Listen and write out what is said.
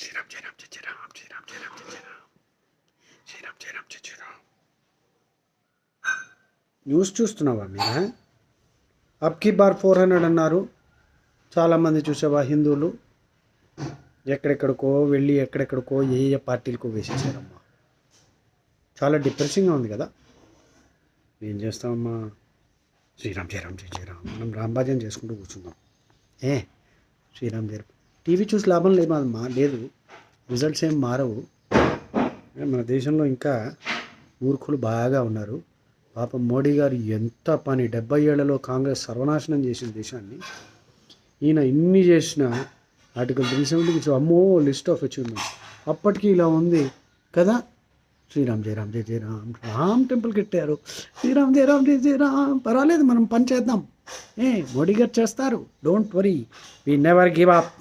శ్రీరామ్ జయ రామ్ జయ రామ్ శ్రీరామ్ జయ రామ్ జయ రామ్ శ్రీరామ్ జయ రామ్ జయ Ram. News చూస్తున్నావా మీరా? అబ్కి bar 400 అన్నారు. చాలామంది చూసావా హిందువులు ఎక్కడెక్కడికో వెళ్ళి ఎక్కడెక్కడికో ఏ ఏ పార్టీలకు వేసేసారమ్మా. చాలా డిప్రెసింగ్గా ఉంది కదా. ఏం చేస్తామమ్మా. శ్రీరామ్ జయ రామ్ జయ జయ రామ్. మనం రాంభాజన్ చేసుకుంటూ కూర్చుందాం. శ్రీరామ్ జయ రామ్. టీవీ చూసి లాభం లేదమ్మా. లేదు, రిజల్ట్స్ ఏం మారవు. మన దేశంలో ఇంకా మూర్ఖులు బాగా ఉన్నారు. పాపం మోడీ గారు ఎంత పని 70 ఏళ్లలో కాంగ్రెస్ సర్వనాశనం చేసిన దేశాన్ని. ఈయన ఇన్ని చేసిన ఆర్టికల్ 370 అమ్మో లిస్ట్ ఆఫ్ అచీవ్మెంట్స్ అప్పటికి ఇలా ఉంది కదా. శ్రీరామ్ జయ రామ్ జయ జయ రామ్. రామ్ టెంపుల్ కట్టారు. శ్రీరామ్ జయ రామ్ జయ జయ రామ్. పర్వాలేదు, మనం పని చేద్దాం. మోడీ గారు చేస్తారు. Don't worry, we never give up.